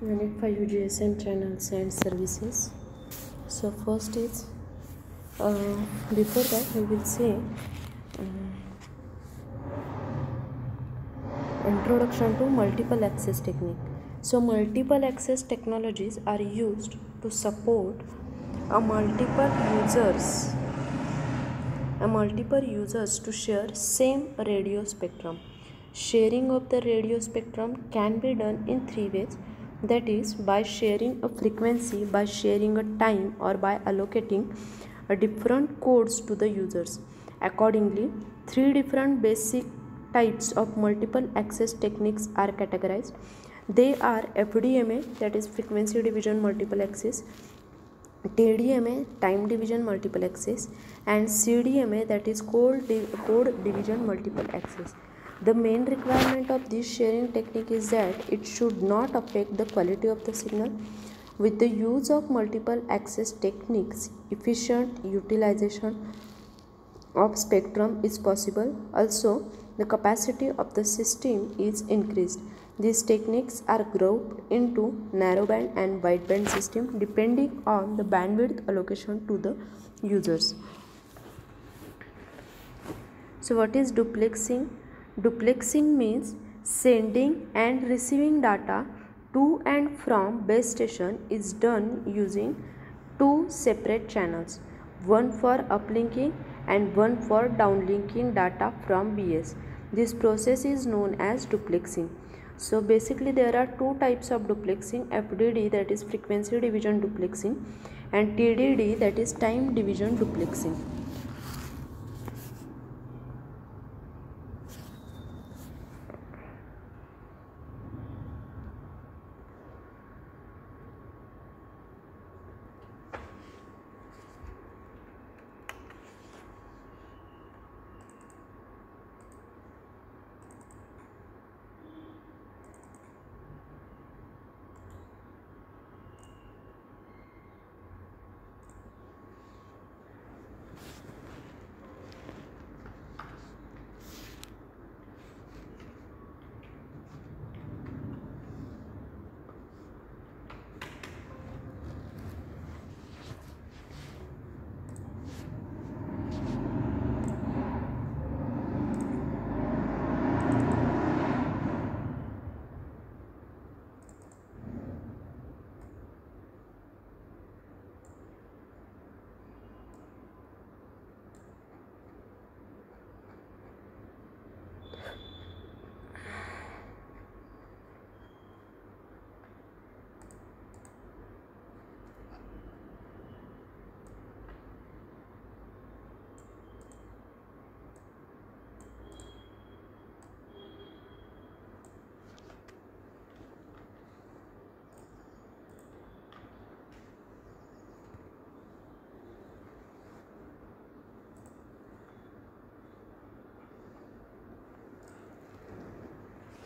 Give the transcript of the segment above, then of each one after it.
Unit 5 GSM channels and services. So first is before that we will say introduction to multiple access technique. So multiple access technologies are used to support a multiple users to share same radio spectrum. Sharing of the radio spectrum can be done in three ways, that is by sharing a frequency, by sharing a time, or by allocating a different codes to the users. Accordingly, three different basic types of multiple access techniques are categorized. They are FDMA, that is frequency division multiple access, TDMA, time division multiple access, and CDMA, that is code division multiple access. The main requirement of this sharing technique is that it should not affect the quality of the signal. With the use of multiple access techniques, efficient utilization of spectrum is possible. Also, the capacity of the system is increased. These techniques are grouped into narrowband and wideband system depending on the bandwidth allocation to the users. So what is duplexing? Duplexing means sending and receiving data to and from base station is done using two separate channels, one for uplinking and one for downlinking data from BS. This process is known as duplexing. So basically there are two types of duplexing, FDD, that is frequency division duplexing, and TDD, that is time division duplexing.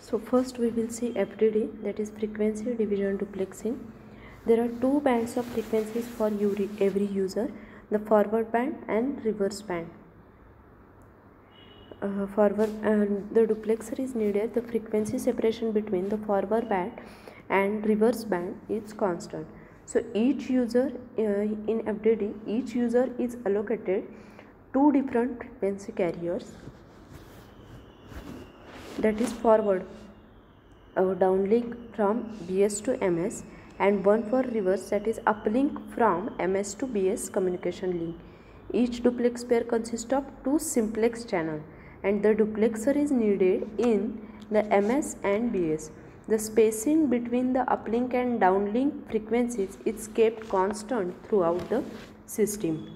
So first we will see FDD, that is frequency division duplexing. There are two bands of frequencies for every user, the forward band and reverse band. The duplexer is needed. The frequency separation between the forward band and reverse band is constant. So each user in FDD, each user is allocated two different frequency carriers, that is forward downlink from BS to MS, and one for reverse, that is uplink from MS to BS communication link. Each duplex pair consists of two simplex channels, and the duplexer is needed in the MS and BS. The spacing between the uplink and downlink frequencies is kept constant throughout the system.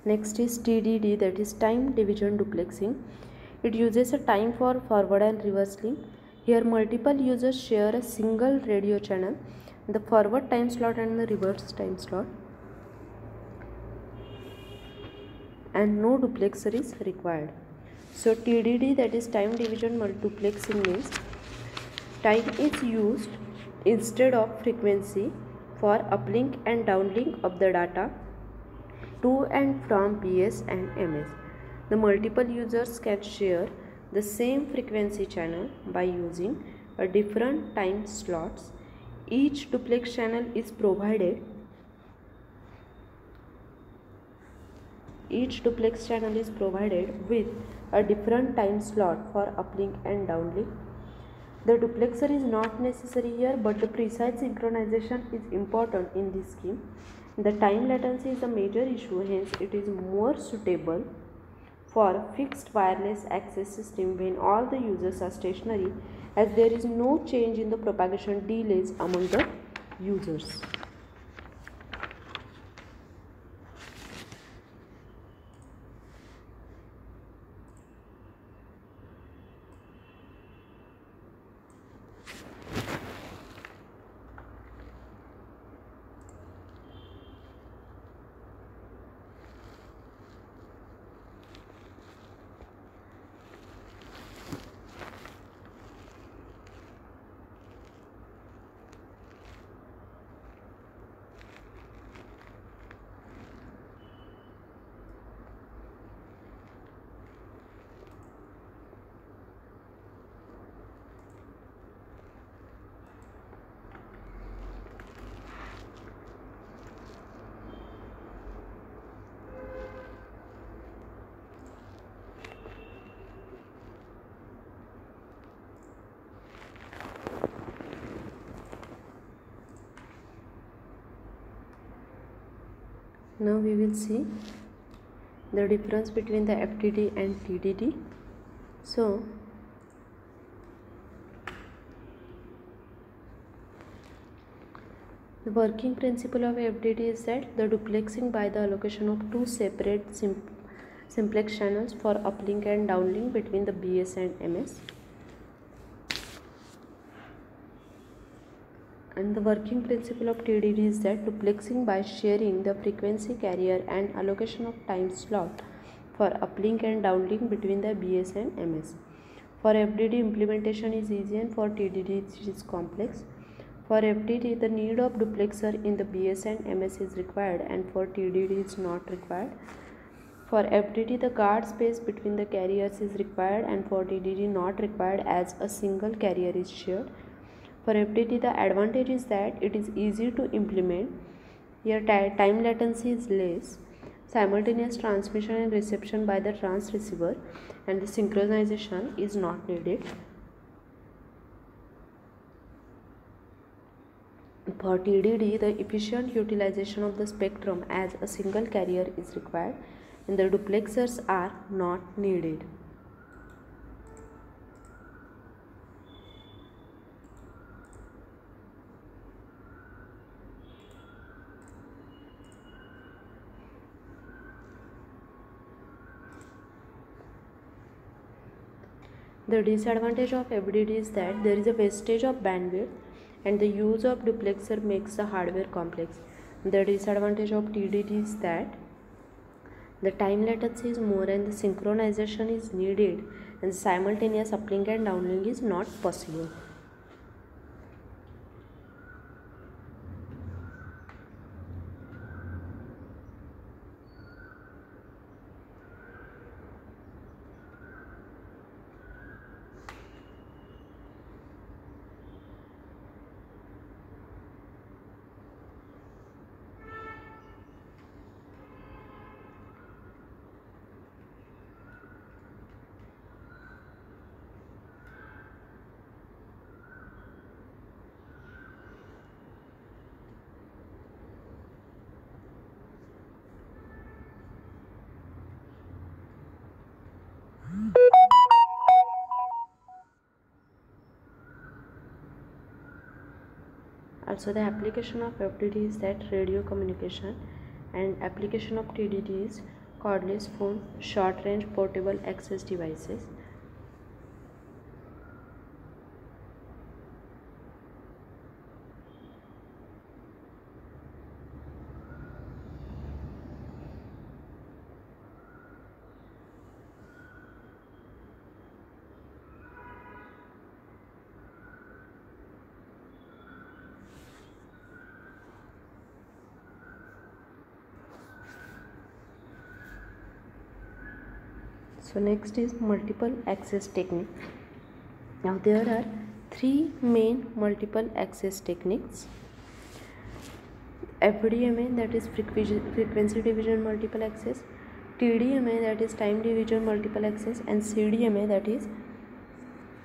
Next is TDD, that is time division duplexing. It uses a time for forward and reverse link. Here multiple users share a single radio channel, the forward time slot and the reverse time slot, and no duplexer is required. So TDD, that is time division multiplexing, means time is used instead of frequency for uplink and downlink of the data to and from BS and MS. The multiple users can share the same frequency channel by using a different time slots. Each duplex channel is provided with a different time slot for uplink and downlink. The duplexer is not necessary here, but the precise synchronization is important in this scheme. The time latency is a major issue, hence it is more suitable for fixed wireless access system when all the users are stationary, as there is no change in the propagation delays among the users. Now we will see the difference between the FDD and TDD. So the working principle of FDD is that the duplexing by the allocation of two separate simplex channels for uplink and downlink between the BS and MS. And the working principle of TDD is that duplexing by sharing the frequency carrier and allocation of time slot for uplink and downlink between the BS and MS. For FDD, implementation is easy, and for TDD it is complex. For FDD, the need of duplexer in the BS and MS is required, and for TDD is not required. For FDD, the guard space between the carriers is required, and for TDD not required, as a single carrier is shared. For FDD, the advantage is that it is easy to implement. Here time latency is less, simultaneous transmission and reception by the transceiver, and the synchronization is not needed. For TDD, the efficient utilization of the spectrum as a single carrier is required, and the duplexers are not needed. The disadvantage of FDD is that there is a wastage of bandwidth, and the use of duplexer makes the hardware complex. The disadvantage of TDD is that the time latency is more and the synchronization is needed, and simultaneous uplink and downlink is not possible. Also, the application of FDD is that radio communication, and application of TDD is cordless phone, short range portable access devices. So next is multiple access technique. Now there are three main multiple access techniques: FDMA, that is frequency division multiple access, TDMA, that is time division multiple access, and CDMA, that is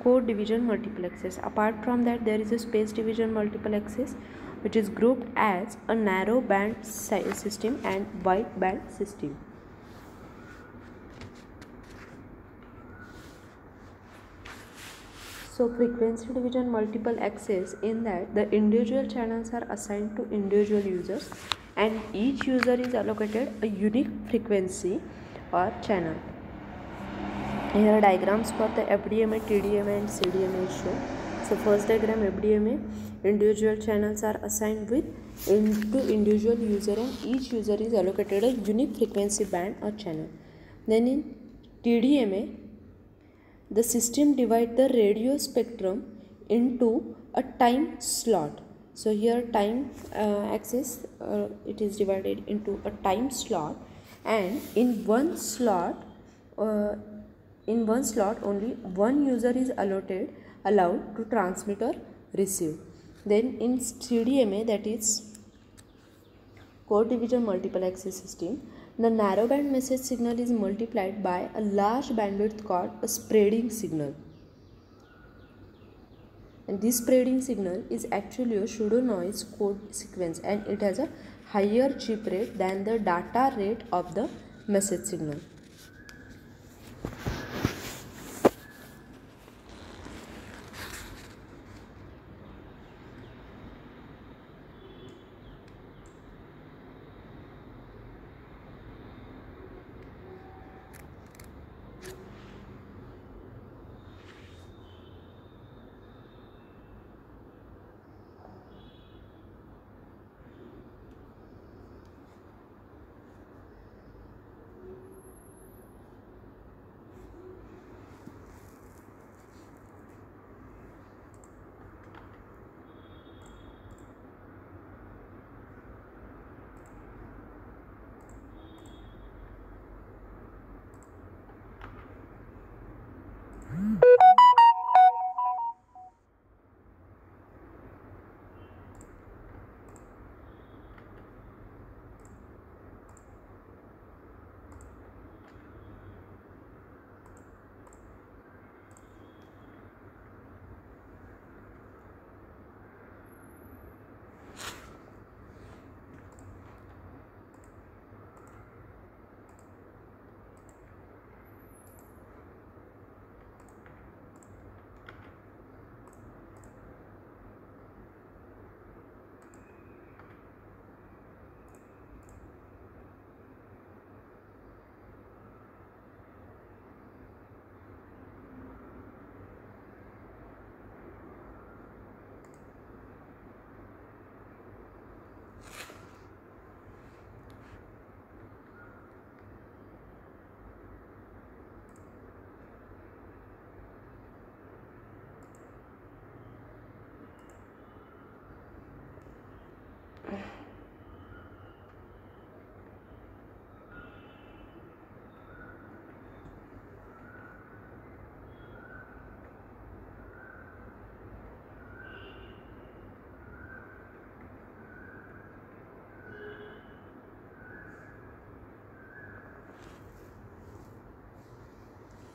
code division multiple access. Apart from that, there is a space division multiple access, which is grouped as a narrow band system and wide band system. So frequency division multiple access, in that the individual channels are assigned to individual users and each user is allocated a unique frequency or channel. Here are diagrams for the FDMA, TDMA and CDMA is shown. So first diagram, FDMA, individual channels are assigned to individual user and each user is allocated a unique frequency band or channel. Then in TDMA, the system divides the radio spectrum into a time slot. So here time axis, it is divided into a time slot, and in one slot only one user is allowed to transmit or receive. Then in CDMA, that is code division multiple access system, the narrowband message signal is multiplied by a large bandwidth called a spreading signal. And this spreading signal is actually a pseudo noise code sequence and it has a higher chip rate than the data rate of the message signal.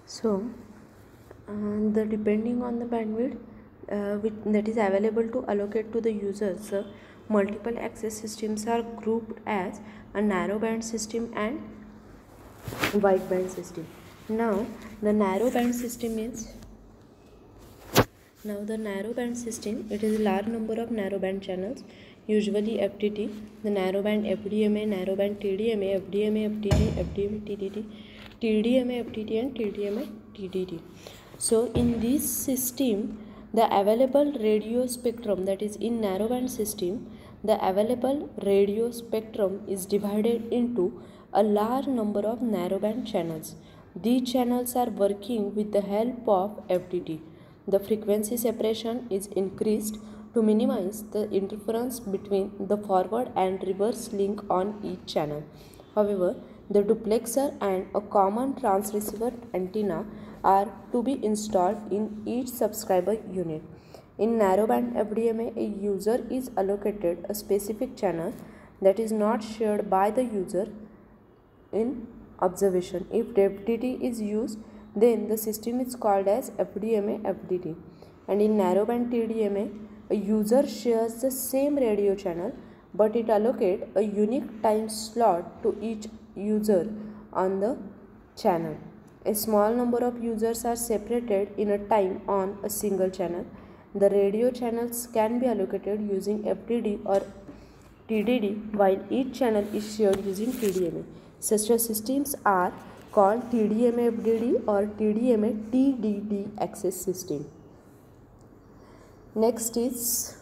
So the depending on the bandwidth that is available to allocate to the users, multiple access systems are grouped as a narrow band system and wide band system. Now the narrow band system, it is a large number of narrow band channels, usually FTT, the narrow band FDMA, narrow band TDMA, FDMA, FTT, FDMA, TDD, TDMA, FTT and TDMA, TDD. So in this system, the available radio spectrum, that is in narrowband system, the available radio spectrum is divided into a large number of narrowband channels. These channels are working with the help of FTT. The frequency separation is increased to minimize the interference between the forward and reverse link on each channel. However, The duplexer and a common transceiver antenna are to be installed in each subscriber unit. In narrowband FDMA, a user is allocated a specific channel that is not shared by the user in observation. If FDD is used, then the system is called as FDMA FDD. And in narrowband TDMA, a user shares the same radio channel, but it allocates a unique time slot to each user on the channel. A small number of users are separated in a time on a single channel. The radio channels can be allocated using FDD or TDD, while each channel is shared using TDMA. Such systems are called TDMA FDD or TDMA TDD access system. Next is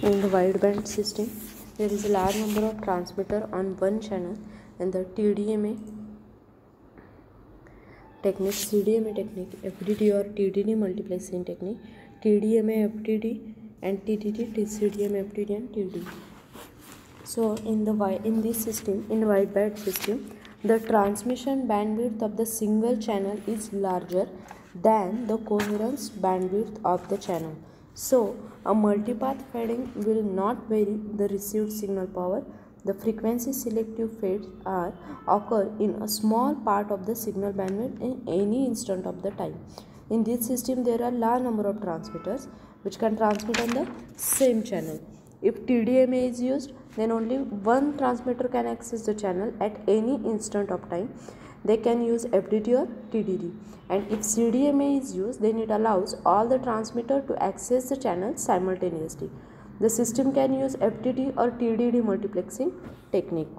in the wideband system, there is a large number of transmitters on one channel, and the TDMA technique, CDMA technique, FDD or TDD multiplexing technique, TDMA FDD and TDD, CDMA FDD and TDD. So in this system, in the wideband system, the transmission bandwidth of the single channel is larger than the coherence bandwidth of the channel. So a multipath fading will not vary the received signal power. The frequency selective fades occur in a small part of the signal bandwidth in any instant of the time. In this system, there are large number of transmitters which can transmit on the same channel. If TDMA is used, then only one transmitter can access the channel at any instant of time. They can use FDD or TDD. And if CDMA is used, then it allows all the transmitter to access the channel simultaneously. The system can use FDD or TDD multiplexing technique.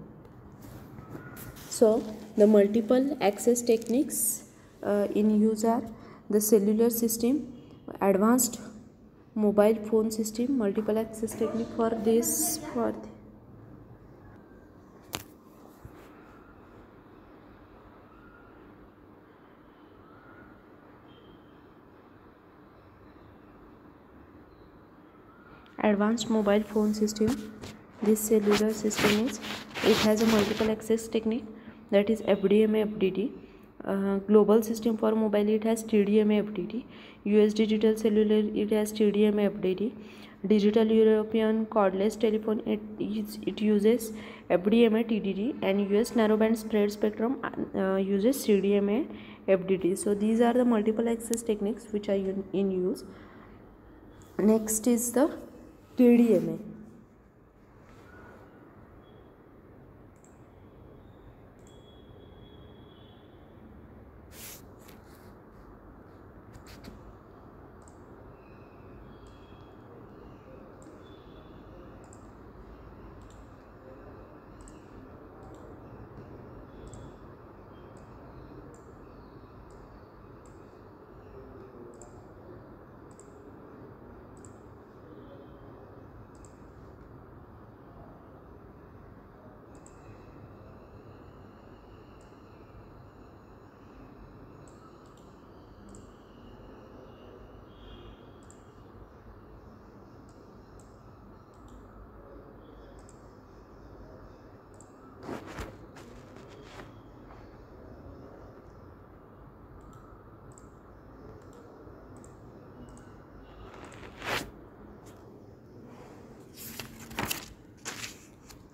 So the multiple access techniques in use are the cellular system, advanced mobile phone system, multiple access technique for this advanced mobile phone system. This cellular system it has a multiple access technique, that is FDMA FDD. Global system for mobile, it has TDMA FDD. US digital cellular, it has TDMA FDD. Digital European cordless telephone, it uses FDMA TDD, and US narrowband spread spectrum uses CDMA FDD. So these are the multiple access techniques which are in use. Next is the TDMA.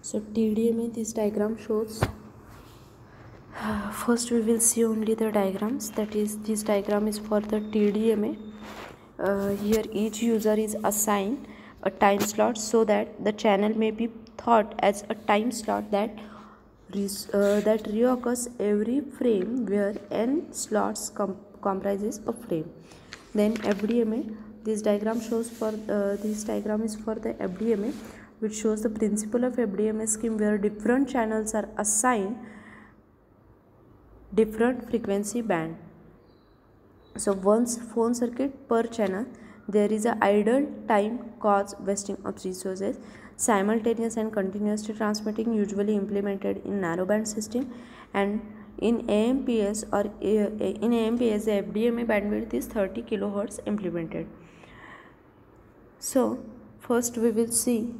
So TDMA, this diagram shows, first we will see only the diagrams, that is this diagram is for the TDMA. Here each user is assigned a time slot so that the channel may be thought as a time slot that reoccurs every frame where n slots comprises a frame. Then FDMA, this diagram shows for this diagram is for the FDMA, which shows the principle of FDMA scheme where different channels are assigned different frequency band. So once phone circuit per channel, there is a idle time cause wasting of resources. Simultaneous and continuously transmitting usually implemented in narrowband system, and in AMPS the FDMA bandwidth is 30 kHz implemented. So first we will see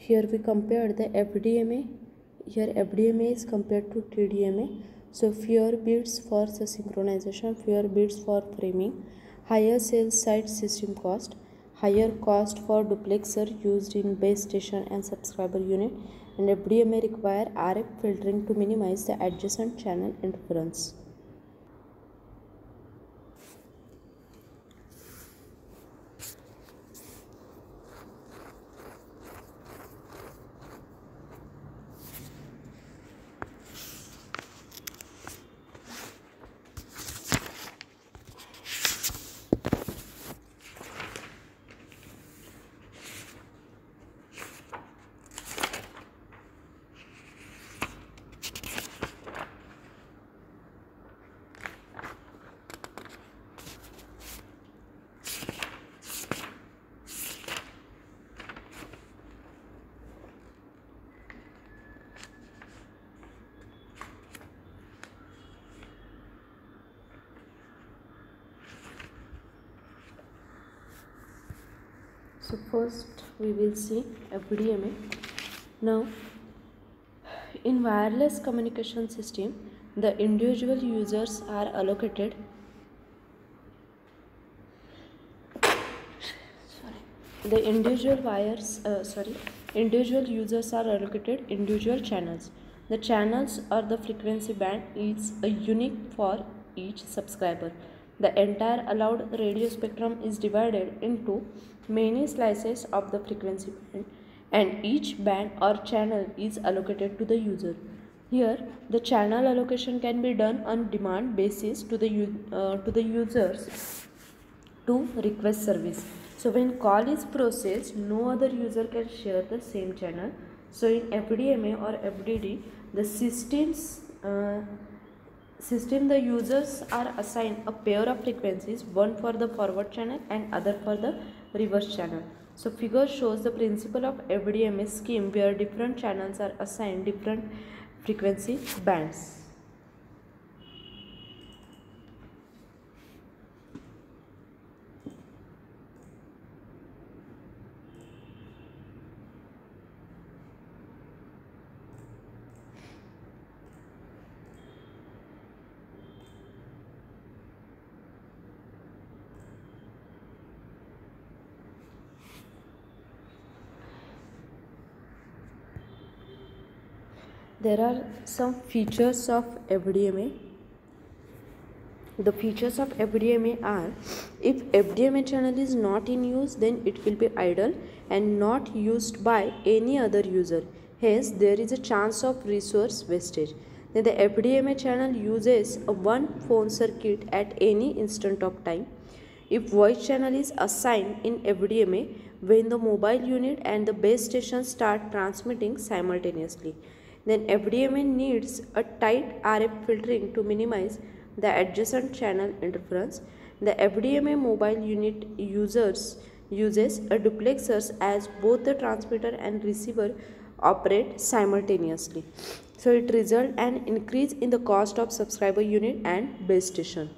here we compare the FDMA. Here FDMA is compared to TDMA. So fewer bits for the synchronization, fewer bits for framing, higher cell site system cost, higher cost for duplexer used in base station and subscriber unit, and FDMA require RF filtering to minimize the adjacent channel interference. So first we will see FDMA. Now in wireless communication system, the individual users are allocated the individual users are allocated individual channels. The channels or the frequency band is a unique for each subscriber. The entire allowed radio spectrum is divided into many slices of the frequency band, and each band or channel is allocated to the user. Here the channel allocation can be done on demand basis to the users to request service. So when call is processed, no other user can share the same channel. So in FDMA or FDD, the system the users are assigned a pair of frequencies, one for the forward channel and other for the reverse channel. So figure shows the principle of FDMA scheme where different channels are assigned different frequency bands. There are some features of FDMA. The features of FDMA are: if FDMA channel is not in use, then it will be idle and not used by any other user. Hence, there is a chance of resource wastage. Then the FDMA channel uses a one phone circuit at any instant of time. If voice channel is assigned in FDMA when the mobile unit and the base station start transmitting simultaneously, then FDMA needs a tight RF filtering to minimize the adjacent channel interference. The FDMA mobile unit uses a duplexers as both the transmitter and receiver operate simultaneously. So it results an increase in the cost of subscriber unit and base station.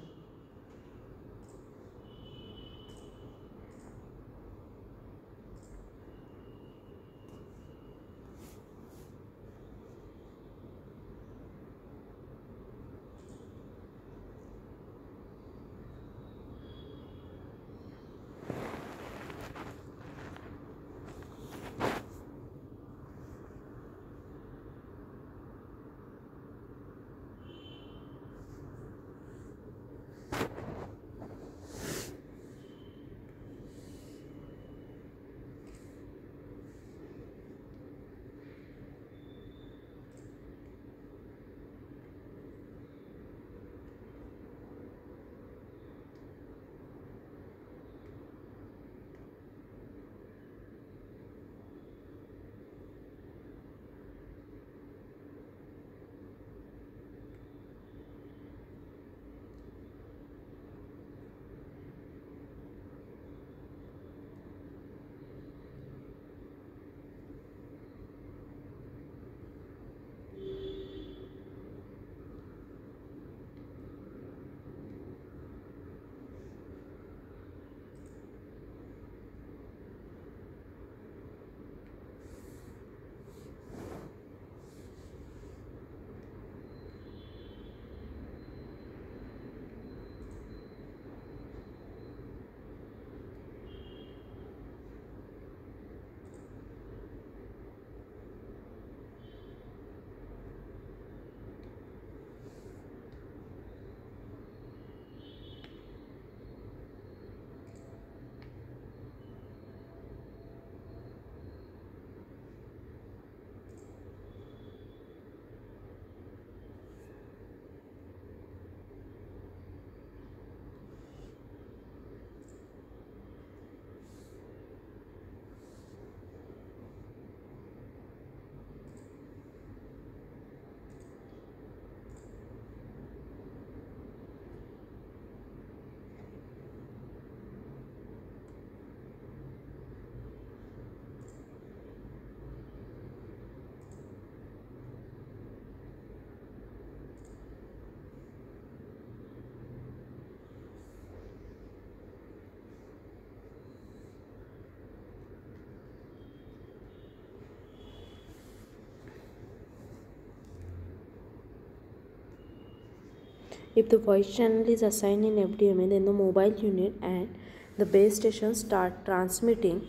If the voice channel is assigned in FDMA, then the mobile unit and the base station start transmitting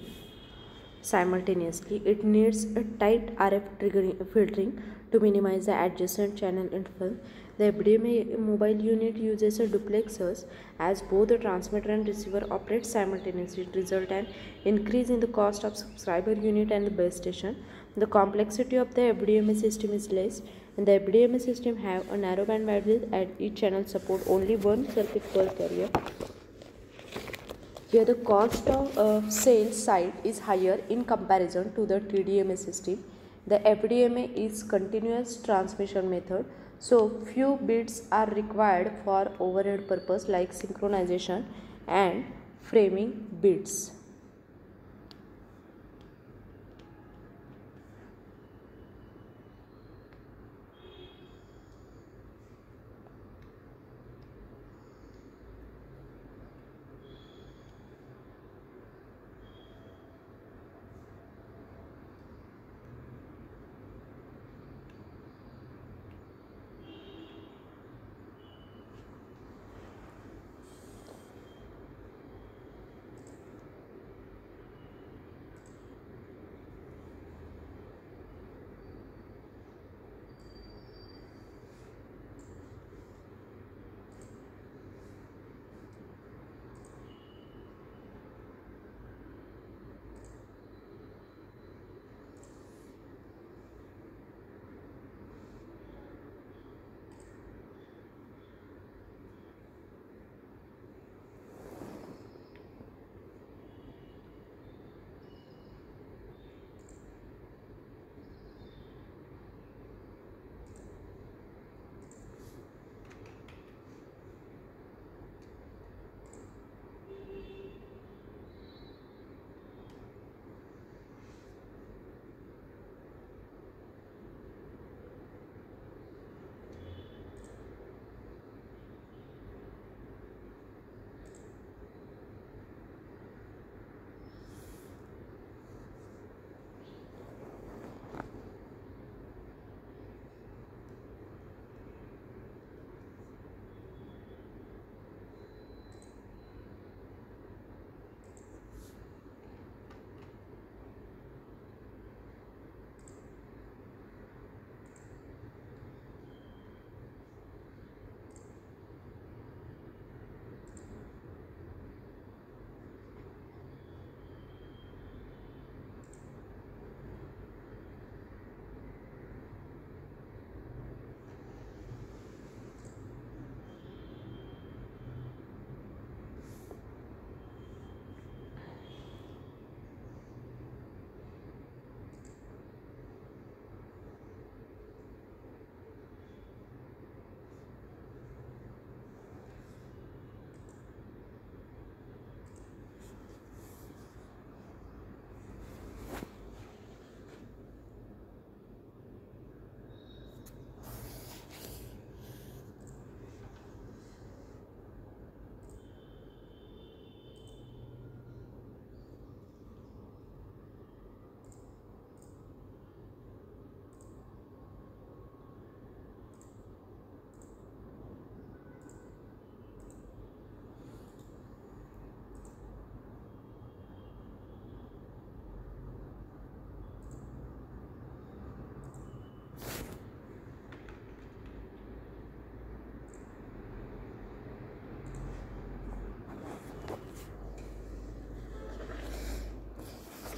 simultaneously. It needs a tight RF filtering to minimize the adjacent channel interference. The FDMA mobile unit uses a duplexers as both the transmitter and receiver operate simultaneously. It results in increase in the cost of subscriber unit and the base station. The complexity of the FDMA system is less, and the FDMA system have a narrow band bandwidth, and each channel support only one circuit per carrier. Here the cost of sales side is higher in comparison to the TDMA system. The FDMA is continuous transmission method, so few bits are required for overhead purpose like synchronization and framing bits.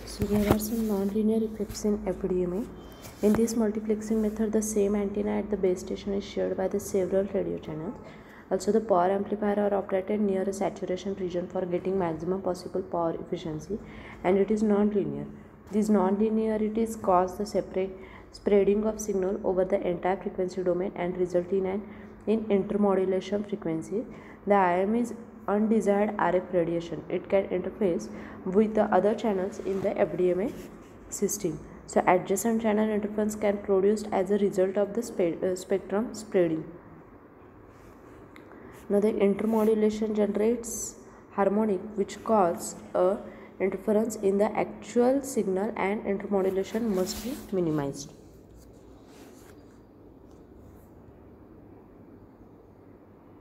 So there are some non-linear effects in FDMA. In this multiplexing method, the same antenna at the base station is shared by the several radio channels. Also, the power amplifier are operated near a saturation region for getting maximum possible power efficiency, and it is non-linear. These non-linearities cause the separate spreading of signal over the entire frequency domain and result in intermodulation frequency. The IM is undesired RF radiation. It can interface with the other channels in the FDMA system. So adjacent channel interference can be produced as a result of the spectrum spreading. Now the intermodulation generates harmonic which cause a interference in the actual signal, and intermodulation must be minimized.